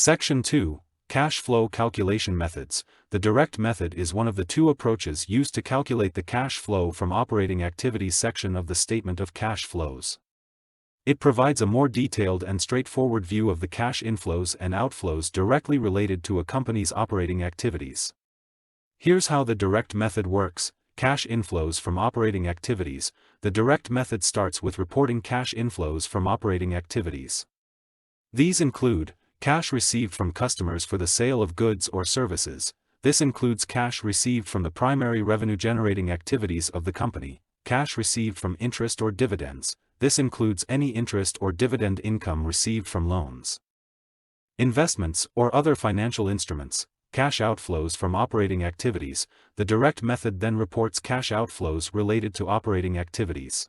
Section 2, Cash Flow Calculation Methods. The direct method is one of the two approaches used to calculate the cash flow from operating activities section of the Statement of Cash Flows. It provides a more detailed and straightforward view of the cash inflows and outflows directly related to a company's operating activities. Here's how the direct method works. Cash inflows from operating activities. The direct method starts with reporting cash inflows from operating activities. These include cash received from customers for the sale of goods or services. This includes cash received from the primary revenue-generating activities of the company, cash received from interest or dividends. This includes any interest or dividend income received from loans, investments, or other financial instruments. Cash outflows from operating activities. The direct method then reports cash outflows related to operating activities.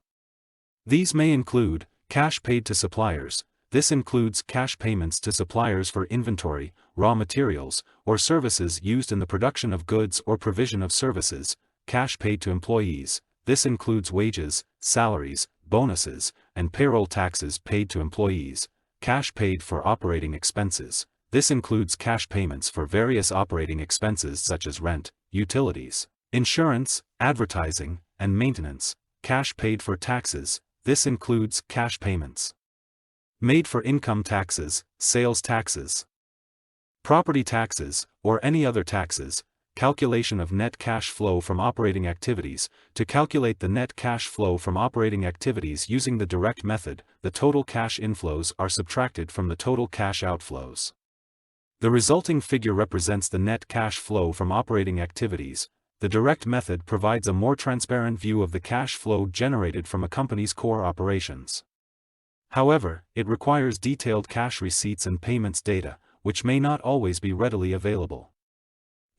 These may include cash paid to suppliers. This includes cash payments to suppliers for inventory, raw materials, or services used in the production of goods or provision of services. Cash paid to employees. This includes wages, salaries, bonuses, and payroll taxes paid to employees. Cash paid for operating expenses. This includes cash payments for various operating expenses such as rent, utilities, insurance, advertising, and maintenance. Cash paid for taxes. This includes cash payments made for income taxes, sales taxes, property taxes, or any other taxes. Calculation of net cash flow from operating activities. To calculate the net cash flow from operating activities using the direct method, the total cash inflows are subtracted from the total cash outflows. The resulting figure represents the net cash flow from operating activities. The direct method provides a more transparent view of the cash flow generated from a company's core operations. However, it requires detailed cash receipts and payments data, which may not always be readily available.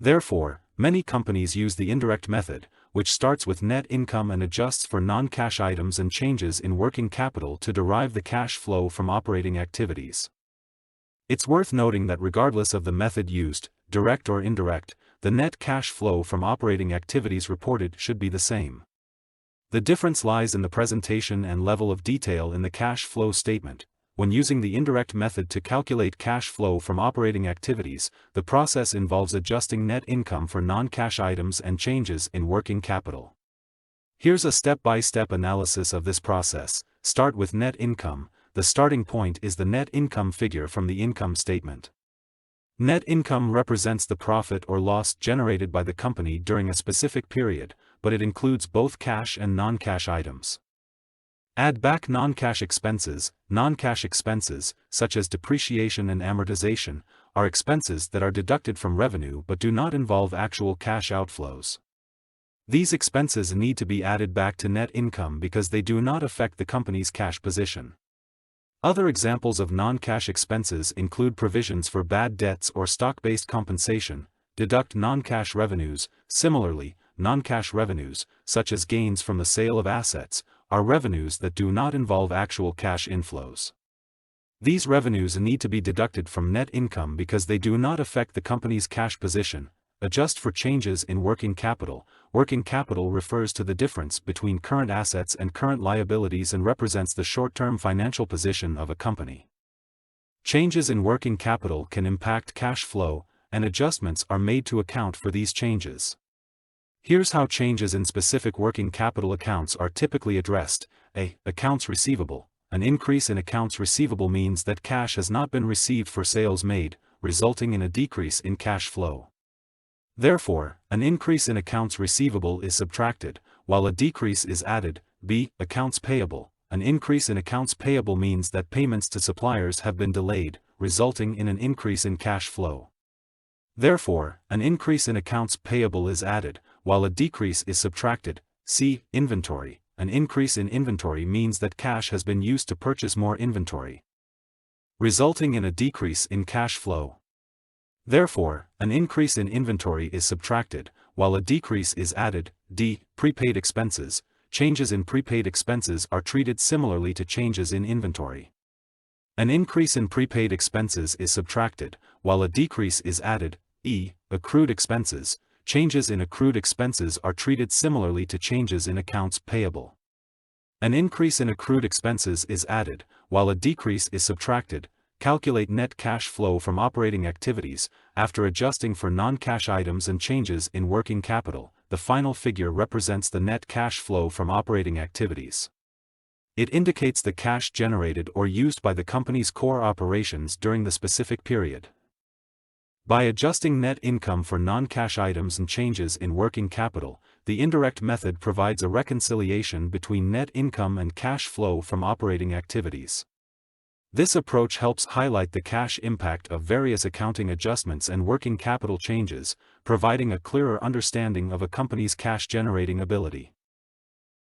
Therefore, many companies use the indirect method, which starts with net income and adjusts for non-cash items and changes in working capital to derive the cash flow from operating activities. It's worth noting that regardless of the method used, direct or indirect, the net cash flow from operating activities reported should be the same. The difference lies in the presentation and level of detail in the cash flow statement. When using the indirect method to calculate cash flow from operating activities, the process involves adjusting net income for non-cash items and changes in working capital. Here's a step-by-step analysis of this process. Start with net income. The starting point is the net income figure from the income statement. Net income represents the profit or loss generated by the company during a specific period, but it includes both cash and non-cash items. Add back non-cash expenses. Non-cash expenses, such as depreciation and amortization, are expenses that are deducted from revenue but do not involve actual cash outflows. These expenses need to be added back to net income because they do not affect the company's cash position. Other examples of non-cash expenses include provisions for bad debts or stock-based compensation. Deduct non-cash revenues. Similarly, non-cash revenues, such as gains from the sale of assets, are revenues that do not involve actual cash inflows. These revenues need to be deducted from net income because they do not affect the company's cash position. Adjust for changes in working capital. Working capital refers to the difference between current assets and current liabilities and represents the short-term financial position of a company. Changes in working capital can impact cash flow, and adjustments are made to account for these changes. Here's how changes in specific working capital accounts are typically addressed. A. Accounts receivable. An increase in accounts receivable means that cash has not been received for sales made, resulting in a decrease in cash flow. Therefore, an increase in accounts receivable is subtracted, while a decrease is added. B. Accounts payable. An increase in accounts payable means that payments to suppliers have been delayed, resulting in an increase in cash flow. Therefore, an increase in accounts payable is added, while a decrease is subtracted. C. Inventory. An increase in inventory means that cash has been used to purchase more inventory, resulting in a decrease in cash flow. Therefore, an increase in inventory is subtracted, while a decrease is added. D. Prepaid expenses. Changes in prepaid expenses are treated similarly to changes in inventory. An increase in prepaid expenses is subtracted, while a decrease is added. E. Accrued expenses. Changes in accrued expenses are treated similarly to changes in accounts payable. An increase in accrued expenses is added, while a decrease is subtracted. calculate net cash flow from operating activities. After adjusting for non-cash items and changes in working capital, the final figure represents the net cash flow from operating activities. It indicates the cash generated or used by the company's core operations during the specific period. By adjusting net income for non-cash items and changes in working capital, the indirect method provides a reconciliation between net income and cash flow from operating activities. This approach helps highlight the cash impact of various accounting adjustments and working capital changes, providing a clearer understanding of a company's cash-generating ability.